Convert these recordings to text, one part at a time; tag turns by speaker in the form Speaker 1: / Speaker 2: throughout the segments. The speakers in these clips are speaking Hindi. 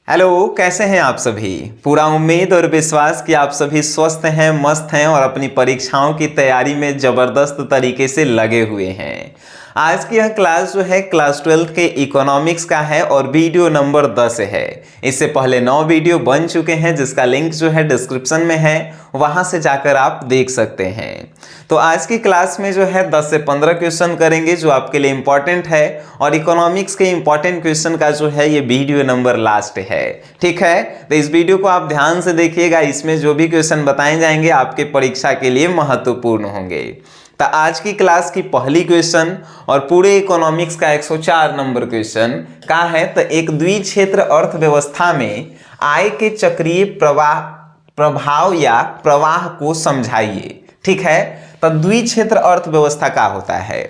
Speaker 1: हेलो, कैसे हैं आप सभी। पूरा उम्मीद और विश्वास कि आप सभी स्वस्थ हैं, मस्त हैं और अपनी परीक्षाओं की तैयारी में ज़बरदस्त तरीके से लगे हुए हैं। आज की यह क्लास जो है क्लास 12 के इकोनॉमिक्स का है और वीडियो नंबर 10 है। इससे पहले 9 वीडियो बन चुके हैं जिसका लिंक जो है डिस्क्रिप्शन में है, वहां से जाकर आप देख सकते हैं। तो आज की क्लास में जो है 10 से 15 क्वेश्चन करेंगे जो आपके लिए इंपॉर्टेंट है और इकोनॉमिक्स के इंपॉर्टेंट क्वेश्चन का जो है ये वीडियो नंबर लास्ट है। ठीक है, तो इस वीडियो को आप ध्यान से देखिएगा, इसमें जो भी क्वेश्चन बताए जाएंगे आपके परीक्षा के लिए महत्वपूर्ण होंगे। तो आज की क्लास की पहली क्वेश्चन और पूरे इकोनॉमिक्स का 104 नंबर क्वेश्चन का है। तो एक द्विक्षेत्र अर्थव्यवस्था में आय के चक्रीय प्रभाव या प्रवाह को समझाइए। ठीक है, तो द्विक्षेत्र अर्थव्यवस्था क्या होता है।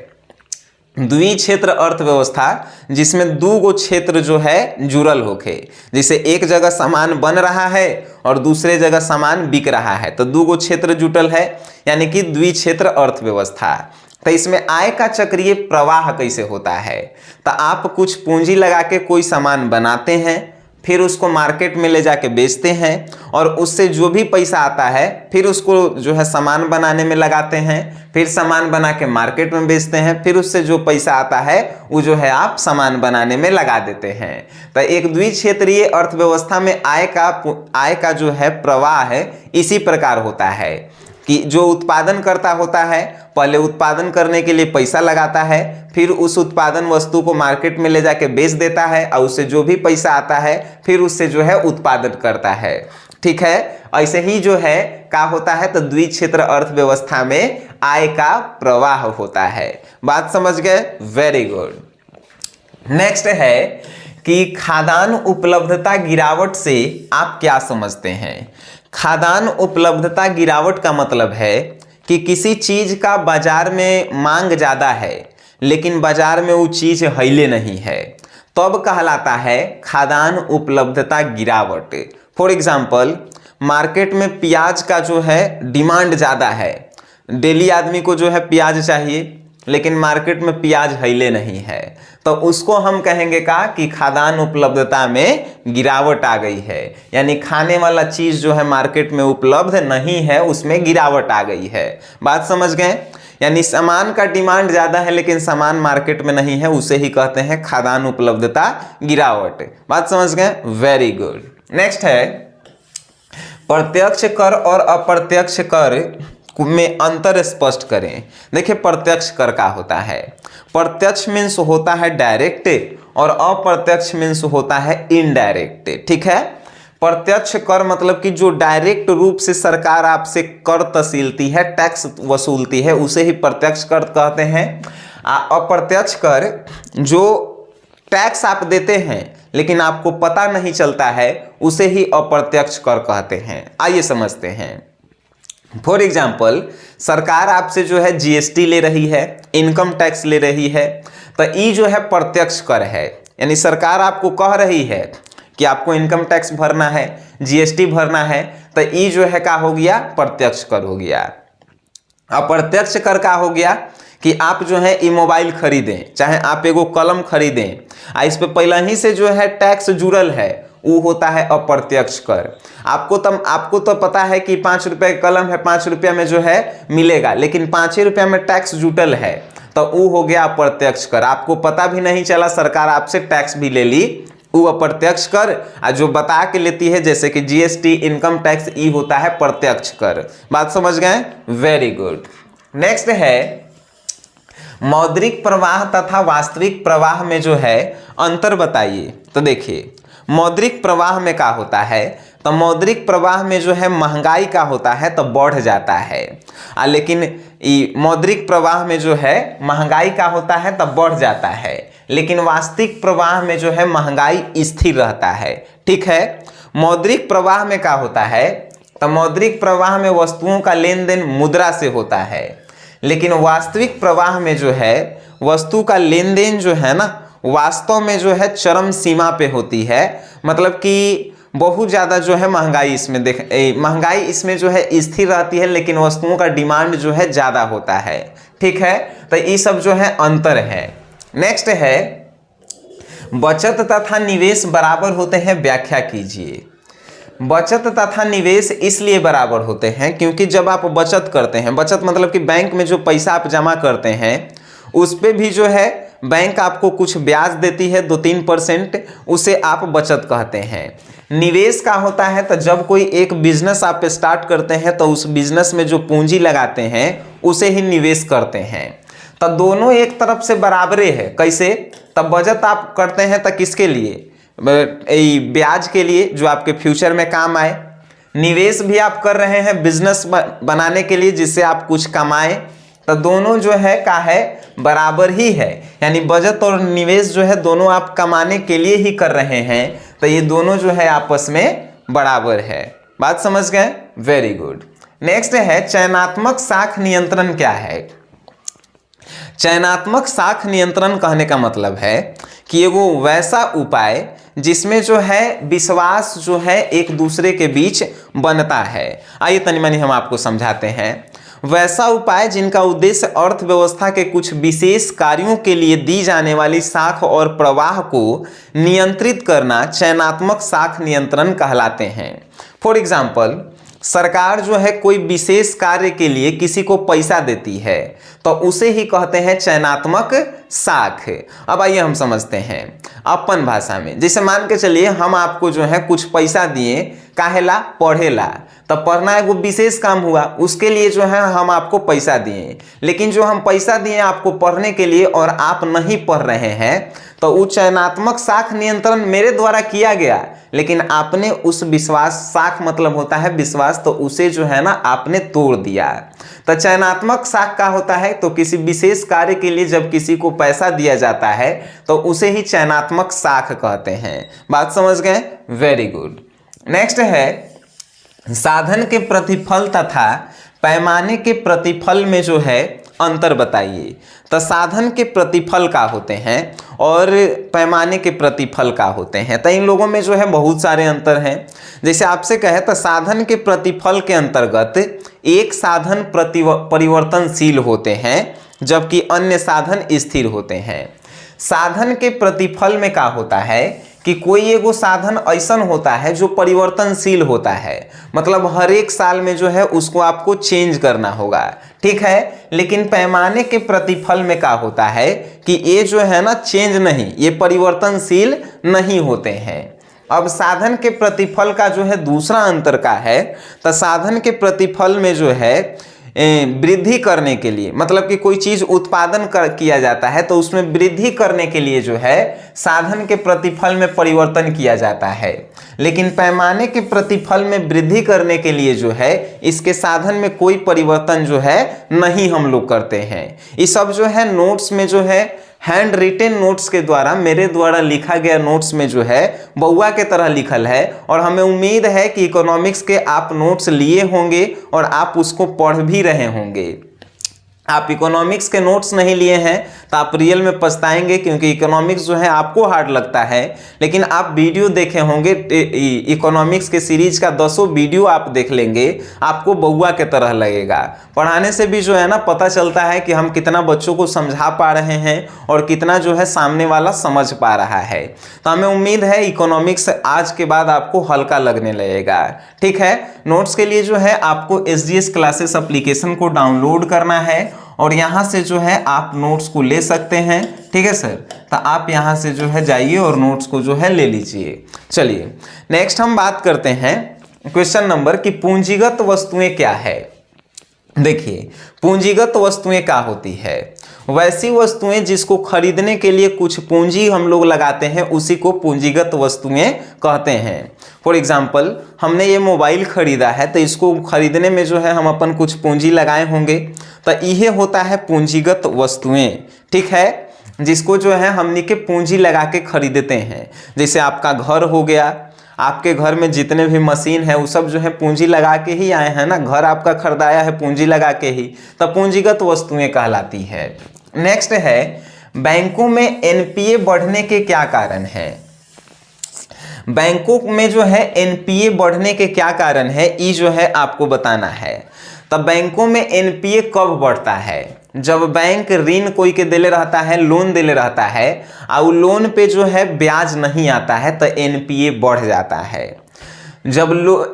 Speaker 1: द्विक्षेत्र अर्थव्यवस्था जिसमें दो गो क्षेत्र जो है जुड़ल होके, जैसे एक जगह सामान बन रहा है और दूसरे जगह सामान बिक रहा है, तो दो गो क्षेत्र जुटल है, यानी कि द्विक्षेत्र अर्थव्यवस्था। तो इसमें आय का चक्रीय प्रवाह कैसे होता है। तो आप कुछ पूंजी लगा के कोई सामान बनाते हैं, फिर उसको मार्केट में ले जाके बेचते हैं और उससे जो भी पैसा आता है फिर उसको जो है सामान बनाने में लगाते हैं, फिर सामान बना के मार्केट में बेचते हैं, फिर उससे जो पैसा आता है वो जो है आप सामान बनाने में लगा देते हैं। तो एक द्विक्षेत्रीय अर्थव्यवस्था में आय का जो है प्रवाह है इसी प्रकार होता है कि जो उत्पादन करता होता है पहले उत्पादन करने के लिए पैसा लगाता है, फिर उस उत्पादन वस्तु को मार्केट में ले जाके बेच देता है और उससे जो भी पैसा आता है फिर उससे जो है उत्पादन करता है। ठीक है, ऐसे ही जो है क्या होता है, तो द्विक्षेत्र अर्थव्यवस्था में आय का प्रवाह होता है। बात समझ गए, वेरी गुड। नेक्स्ट है कि खाद्यान्न उपलब्धता गिरावट से आप क्या समझते हैं। खाद्यान्न उपलब्धता गिरावट का मतलब है कि किसी चीज का बाजार में मांग ज्यादा है लेकिन बाजार में वो चीज हिले नहीं है, तब कहलाता है खाद्यान्न उपलब्धता गिरावट। फॉर एग्जाम्पल, मार्केट में प्याज का जो है डिमांड ज़्यादा है, डेली आदमी को जो है प्याज चाहिए लेकिन मार्केट में प्याज हिले नहीं है, तो उसको हम कहेंगे कि खाद्यान्न उपलब्धता में गिरावट आ गई है, यानी खाने वाला चीज़ जो है मार्केट में उपलब्ध नहीं है, उसमें गिरावट आ गई है। बात समझ गए, यानी सामान का डिमांड ज़्यादा है लेकिन सामान मार्केट में नहीं है, उसे ही कहते हैं खाद्यान्न उपलब्धता गिरावट। बात समझ गए, वेरी गुड। नेक्स्ट है प्रत्यक्ष कर और अप्रत्यक्ष कर में अंतर स्पष्ट करें। देखिए, प्रत्यक्ष कर का होता है, प्रत्यक्ष मीन्स होता है डायरेक्ट और अप्रत्यक्ष मीन्स होता है इनडायरेक्ट। ठीक है, प्रत्यक्ष कर मतलब कि जो डायरेक्ट रूप से सरकार आपसे कर तसीलती है, टैक्स वसूलती है, उसे ही प्रत्यक्ष कर कहते हैं। अप्रत्यक्ष कर जो टैक्स आप देते हैं लेकिन आपको पता नहीं चलता है, उसे ही अप्रत्यक्ष कर कहते हैं। आइए समझते हैं। फॉर एग्जाम्पल, सरकार आपसे जो है जीएसटी ले रही है, इनकम टैक्स ले रही है, तो ये जो है प्रत्यक्ष कर है, यानी सरकार आपको कह रही है कि आपको इनकम टैक्स भरना है, जीएसटी भरना है, तो ये जो है क्या हो गया, प्रत्यक्ष कर हो गया। अप्रत्यक्ष कर का हो गया कि आप जो है ये मोबाइल खरीदें, चाहे आप एगो कलम खरीदें, इस पे पहले ही से जो है टैक्स जुड़ल है, वो होता है अप्रत्यक्ष कर। आपको तो पता है कि 5 रुपये का कलम है, 5 रुपया में जो है मिलेगा, लेकिन 5 रुपया में टैक्स जुटल है, तो वो हो गया अप्रत्यक्ष कर। आपको पता भी नहीं चला, सरकार आपसे टैक्स भी ले ली, वो अप्रत्यक्ष कर। जो बता के लेती है जैसे कि जीएसटी, इनकम टैक्स, ये होता है प्रत्यक्ष कर। बात समझ गए, वेरी गुड। नेक्स्ट है मौद्रिक प्रवाह तथा वास्तविक प्रवाह में जो है अंतर बताइए। तो देखिए, मौद्रिक प्रवाह में क्या होता है, तो मौद्रिक प्रवाह में जो है महंगाई का होता है तो बढ़ जाता है, लेकिन मौद्रिक प्रवाह में जो है महंगाई का होता है तो बढ़ जाता है, लेकिन वास्तविक प्रवाह में जो है महंगाई स्थिर रहता है। ठीक है, मौद्रिक प्रवाह में क्या होता है, तो मौद्रिक प्रवाह में वस्तुओं का लेन देन मुद्रा से होता है, लेकिन वास्तविक प्रवाह में जो है वस्तु का लेन देन जो है ना वास्तव में जो है चरम सीमा पे होती है, मतलब कि बहुत ज़्यादा जो है महंगाई इसमें जो है स्थिर रहती है, लेकिन वस्तुओं का डिमांड जो है ज़्यादा होता है। ठीक है, तो ये सब जो है अंतर है। नेक्स्ट है बचत तथा निवेश बराबर होते हैं, व्याख्या कीजिए। बचत तथा निवेश इसलिए बराबर होते हैं क्योंकि जब आप बचत करते हैं, बचत मतलब कि बैंक में जो पैसा आप जमा करते हैं उस पे भी जो है बैंक आपको कुछ ब्याज देती है 2-3%, उसे आप बचत कहते हैं। निवेश का होता है तो जब कोई एक बिजनेस आप स्टार्ट करते हैं तो उस बिजनेस में जो पूंजी लगाते हैं उसे ही निवेश करते हैं। तो दोनों एक तरफ से बराबरे है। कैसे? तब बचत आप करते हैं तो किसके लिए? ब्याज के लिए जो आपके फ्यूचर में काम आए। निवेश भी आप कर रहे हैं बिजनेस बनाने के लिए जिससे आप कुछ कमाएं। तो दोनों जो है का है बराबर ही है, यानी बचत और निवेश जो है दोनों आप कमाने के लिए ही कर रहे हैं, तो ये दोनों जो है आपस में बराबर है। बात समझ गए? Very good. नेक्स्ट है चयनात्मक साख नियंत्रण क्या है? चयनात्मक साख नियंत्रण कहने का मतलब है कि ये वो वैसा उपाय जिसमें जो है विश्वास जो है एक दूसरे के बीच बनता है। आइए तनी मनी हम आपको समझाते हैं। वैसा उपाय जिनका उद्देश्य अर्थव्यवस्था के कुछ विशेष कार्यों के लिए दी जाने वाली साख और प्रवाह को नियंत्रित करना चयनात्मक साख नियंत्रण कहलाते हैं। फॉर एग्जाम्पल, सरकार जो है कोई विशेष कार्य के लिए किसी को पैसा देती है तो उसे ही कहते हैं चयनात्मक साख। अब आइए हम समझते हैं अपन भाषा में। जैसे मान के चलिए हम आपको जो है कुछ पैसा दिए, काहेला? पढ़ेला। तो पढ़ना एगो विशेष काम हुआ, उसके लिए जो है हम आपको पैसा दिए, लेकिन जो हम पैसा दिए आपको पढ़ने के लिए और आप नहीं पढ़ रहे हैं तो वो चयनात्मक साख नियंत्रण मेरे द्वारा किया गया, लेकिन आपने उस विश्वास, साख मतलब होता है विश्वास, तो उसे जो है ना आपने तोड़ दिया। तो चयनात्मक साख का होता है तो किसी विशेष कार्य के लिए जब किसी को पैसा दिया जाता है तो उसे ही चयनात्मक साख कहते हैं। बात समझ गए? Very good. नेक्स्ट है साधन के प्रतिफल तथा पैमाने के प्रतिफल में जो है अंतर बताइए। तो साधन के प्रतिफल का होते हैं और पैमाने के प्रतिफल का होते हैं। तो इन लोगों में जो है बहुत सारे अंतर हैं। जैसे आपसे कहे तो साधन के प्रतिफल के अंतर्गत एक साधन परिवर्तनशील होते हैं जबकि अन्य साधन स्थिर होते हैं। साधन के प्रतिफल में क्या होता है कि कोई एगो साधन ऐसा होता है जो परिवर्तनशील होता है, मतलब हर एक साल में जो है उसको आपको चेंज करना होगा, ठीक है। लेकिन पैमाने के प्रतिफल में क्या होता है कि ये जो है ना चेंज नहीं, ये परिवर्तनशील नहीं होते हैं। अब साधन के प्रतिफल का जो है दूसरा अंतर का है, तो साधन के प्रतिफल में जो है वृद्धि करने के लिए, मतलब कि कोई चीज उत्पादन किया जाता है तो उसमें वृद्धि करने के लिए जो है साधन के प्रतिफल में परिवर्तन किया जाता है। लेकिन पैमाने के प्रतिफल में वृद्धि करने के लिए जो है इसके साधन में कोई परिवर्तन जो है नहीं हम लोग करते हैं। ये सब जो है नोट्स में जो है हैंड रिटेन नोट्स के द्वारा, मेरे द्वारा लिखा गया नोट्स में जो है बउआ के तरह लिखल है, और हमें उम्मीद है कि इकोनॉमिक्स के आप नोट्स लिए होंगे और आप उसको पढ़ भी रहे होंगे। आप इकोनॉमिक्स के नोट्स नहीं लिए हैं तो आप रियल में पछताएंगे, क्योंकि इकोनॉमिक्स जो है आपको हार्ड लगता है, लेकिन आप वीडियो देखे होंगे इकोनॉमिक्स के सीरीज का 10 वीडियो आप देख लेंगे, आपको बउआ के तरह लगेगा। पढ़ाने से भी जो है ना पता चलता है कि हम कितना बच्चों को समझा पा रहे हैं और कितना जो है सामने वाला समझ पा रहा है। तो हमें उम्मीद है इकोनॉमिक्स आज के बाद आपको हल्का लगने लगेगा, ठीक है। नोट्स के लिए जो है आपको SGS क्लासेस एप्लीकेशन को डाउनलोड करना है और यहाँ से जो है आप नोट्स को ले सकते हैं, ठीक है सर। तो आप यहाँ से जो है जाइए और नोट्स को जो है ले लीजिए। चलिए नेक्स्ट हम बात करते हैं क्वेश्चन नंबर कि पूंजीगत वस्तुएं क्या है। देखिए पूंजीगत वस्तुएं क्या होती है? वैसी वस्तुएं जिसको खरीदने के लिए कुछ पूंजी हम लोग लगाते हैं उसी को पूंजीगत वस्तुएं कहते हैं। फॉर एग्जाम्पल हमने ये मोबाइल खरीदा है तो इसको खरीदने में जो है हम अपन कुछ पूंजी लगाए होंगे, तो यह होता है पूंजीगत वस्तुएं, ठीक है, जिसको जो है हमने के पूंजी लगा के खरीदते हैं। जैसे आपका घर हो गया, आपके घर में जितने भी मशीन है वो सब जो है पूंजी लगा के ही आए हैं ना, घर आपका खरीदाया है पूंजी लगा के ही, तो पूंजीगत वस्तुएं कहलाती है। नेक्स्ट है बैंकों में NPA बढ़ने के क्या कारण है? बैंकों में जो है NPA बढ़ने के क्या कारण है ये जो है आपको बताना है। तब बैंकों में NPA कब बढ़ता है? जब बैंक ऋण कोई के देले रहता है, लोन देले रहता है और लोन पे जो है ब्याज नहीं आता है तो एनपीए बढ़ जाता है। जब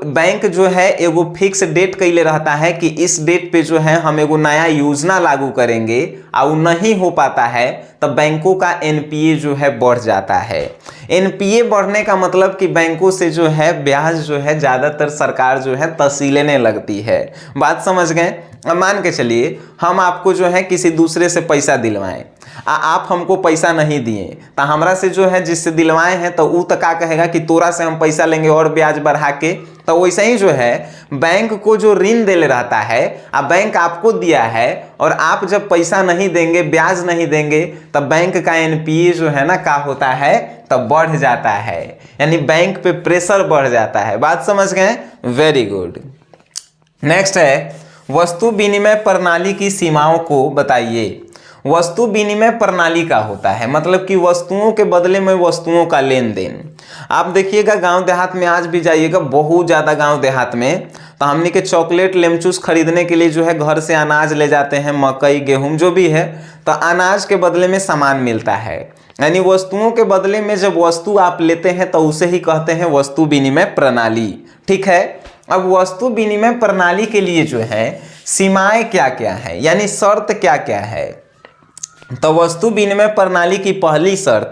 Speaker 1: बैंक जो है एगो फिक्स डेट कैले रहता है कि इस डेट पे जो है हम एगो नया योजना लागू करेंगे और नहीं हो पाता है तब बैंकों का एनपीए जो है बढ़ जाता है। एनपीए बढ़ने का मतलब कि बैंकों से जो है ब्याज जो है ज़्यादातर सरकार जो है तसीलने लगती है। बात समझ गए? अब मान के चलिए हम आपको जो है किसी दूसरे से पैसा दिलवाएं, आप हमको पैसा नहीं दिए तो हमरा से जो है जिससे दिलवाए हैं तो वो तो क्या कहेगा कि तोरा से हम पैसा लेंगे और ब्याज बढ़ा के। तो वैसे ही जो है बैंक को जो ऋण देले रहता है अब बैंक आपको दिया है और आप जब पैसा नहीं देंगे, ब्याज नहीं देंगे तब बैंक का एनपीए जो है ना क्या होता है तब बढ़ जाता है, यानी बैंक पे प्रेशर बढ़ जाता है। बात समझ गए? Very good. नेक्स्ट है वस्तु विनिमय प्रणाली की सीमाओं को बताइए। वस्तु विनिमय प्रणाली का होता है मतलब कि वस्तुओं के बदले में वस्तुओं का लेन देन। आप देखिएगा गांव देहात में आज भी जाइएगा, बहुत ज़्यादा गांव देहात में तो हमने के चॉकलेट लेमचूस खरीदने के लिए जो है घर से अनाज ले जाते हैं, मकई गेहूं जो भी है, तो अनाज के बदले में सामान मिलता है। यानी वस्तुओं के बदले में जब वस्तु आप लेते हैं तो उसे ही कहते हैं वस्तु विनिमय प्रणाली। ठीक है, अब वस्तु विनिमय प्रणाली के लिए जो है सीमाएं क्या क्या है, यानी शर्त क्या क्या है। तो वस्तु विनिमय प्रणाली की पहली शर्त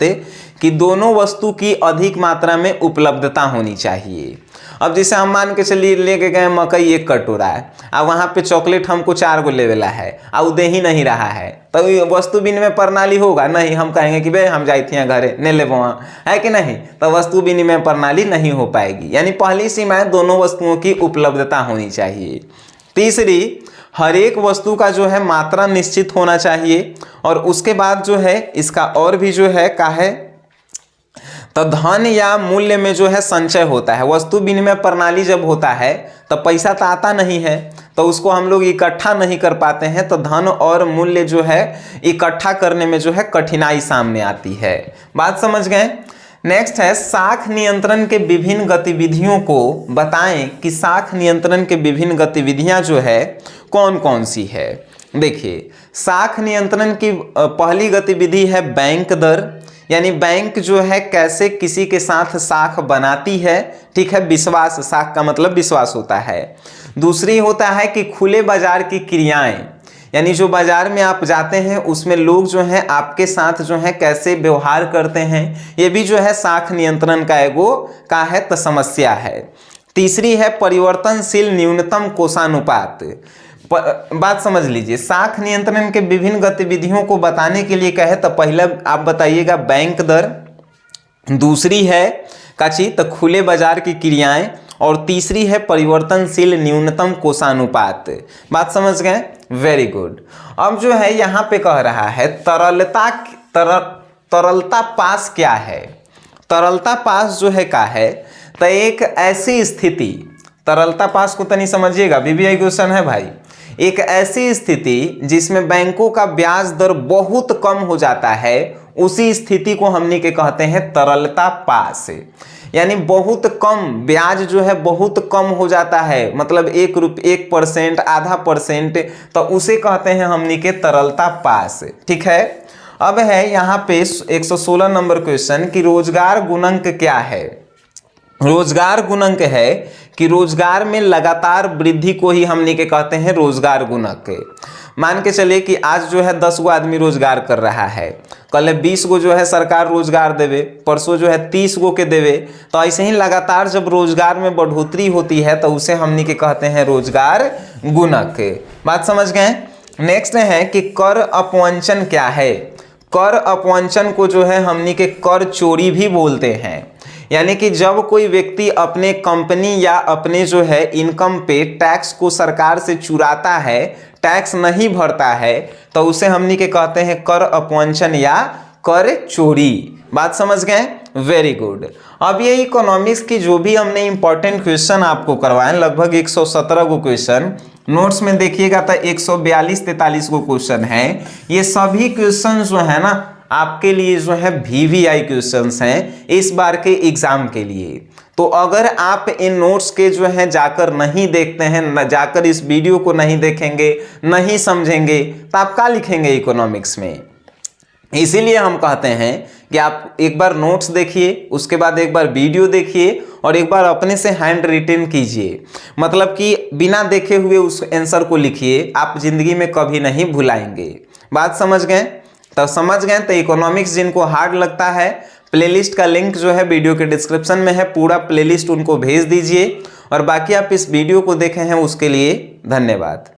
Speaker 1: कि दोनों वस्तु की अधिक मात्रा में उपलब्धता होनी चाहिए। अब जैसे हम मान के चलिए लेके गए मकई 1 कटोरा है, अब वहाँ पे चॉकलेट हमको 4 गो लेवेला है और दे ही नहीं रहा है तो वस्तु विनिमय प्रणाली होगा नहीं। हम कहेंगे कि भाई हम जाए थे घरे नहीं ले वहाँ, है कि नहीं, तो वस्तु विनिमय प्रणाली नहीं हो पाएगी। यानी पहली सीमा है दोनों वस्तुओं की उपलब्धता होनी चाहिए। तीसरी, हर एक वस्तु का जो है मात्रा निश्चित होना चाहिए। और उसके बाद जो है इसका और भी जो है का है तो धन या मूल्य में जो है संचय होता है। वस्तु विनिमय प्रणाली जब होता है तो पैसा तो आता नहीं है तो उसको हम लोग इकट्ठा नहीं कर पाते हैं, तो धन और मूल्य जो है इकट्ठा करने में जो है कठिनाई सामने आती है। बात समझ गए? नेक्स्ट है साख नियंत्रण के विभिन्न गतिविधियों को बताएं कि साख नियंत्रण के विभिन्न गतिविधियां जो है कौन कौन सी है। देखिए साख नियंत्रण की पहली गतिविधि है बैंक दर, यानी बैंक जो है कैसे किसी के साथ साख बनाती है। ठीक है, विश्वास, साख का मतलब विश्वास होता है। दूसरी होता है कि खुले बाजार की क्रियाएं, यानी जो बाजार में आप जाते हैं उसमें लोग जो हैं आपके साथ जो है कैसे व्यवहार करते हैं, ये भी जो है साख नियंत्रण का एगो का है तो समस्या है। तीसरी है परिवर्तनशील न्यूनतम कोषानुपात। बात समझ लीजिए, साख नियंत्रण के विभिन्न गतिविधियों को बताने के लिए कहे तो पहले आप बताइएगा बैंक दर, दूसरी है काची तो खुले बाजार की क्रियाएं, और तीसरी है परिवर्तनशील न्यूनतम कोषानुपात। बात समझ गए? Very good. अब जो है यहाँ पे कह रहा है तरलता पास क्या है। तरलता पास जो है का है तो एक ऐसी स्थिति, तरलता पास को तनी समझिएगा, बीबीआई क्वेश्चन है भाई। एक ऐसी स्थिति जिसमें बैंकों का ब्याज दर बहुत कम हो जाता है, उसी स्थिति को हमने के कहते हैं तरलता पास। यानी बहुत कम ब्याज जो है बहुत कम हो जाता है, मतलब 1%, आधा %, तो उसे कहते हैं हमने के तरलता पास। ठीक है, अब है यहाँ पे 116 नंबर क्वेश्चन कि रोजगार गुणक क्या है। रोजगार गुणक है कि रोजगार में लगातार वृद्धि को ही हमने के कहते हैं रोजगार गुणक। मान के चलिए कि आज जो है 10 गो आदमी रोजगार कर रहा है, कल 20 गो जो है सरकार रोजगार देवे, परसों जो है 30 गो के देवे, तो ऐसे ही लगातार जब रोजगार में बढ़ोतरी होती है तो उसे हमने के कहते हैं रोजगार गुणक। बात समझ गए? नेक्स्ट है कि कर अपवंचन क्या है। कर अपवंचन को जो है हमने के कर चोरी भी बोलते हैं। यानी कि जब कोई व्यक्ति अपने कंपनी या अपने जो है इनकम पे टैक्स को सरकार से चुराता है, टैक्स नहीं भरता है, तो उसे हमनी के कहते हैं कर अपवंचन या कर चोरी। बात समझ गए? Very good. अब ये इकोनॉमिक्स की जो भी हमने इंपॉर्टेंट क्वेश्चन आपको करवाए, लगभग 117 गो क्वेश्चन, नोट्स में देखिएगा तो 142-43 गो क्वेश्चन है। ये सभी क्वेश्चन जो है ना आपके लिए जो है VVI क्वेश्चंस हैं इस बार के एग्जाम के लिए। तो अगर आप इन नोट्स के जो है जाकर नहीं देखते हैं, जाकर इस वीडियो को नहीं देखेंगे, नहीं समझेंगे, तो आप क्या लिखेंगे इकोनॉमिक्स में। इसीलिए हम कहते हैं कि आप एक बार नोट्स देखिए, उसके बाद एक बार वीडियो देखिए और एक बार अपने से हैंड रिटन कीजिए। मतलब कि बिना देखे हुए उस आंसर को लिखिए, आप जिंदगी में कभी नहीं भुलाएंगे। बात समझ गए? तो समझ गए। तो इकोनॉमिक्स जिनको हार्ड लगता है, प्लेलिस्ट का लिंक जो है वीडियो के डिस्क्रिप्शन में है, पूरा प्लेलिस्ट उनको भेज दीजिए। और बाकी आप इस वीडियो को देखे हैं उसके लिए धन्यवाद।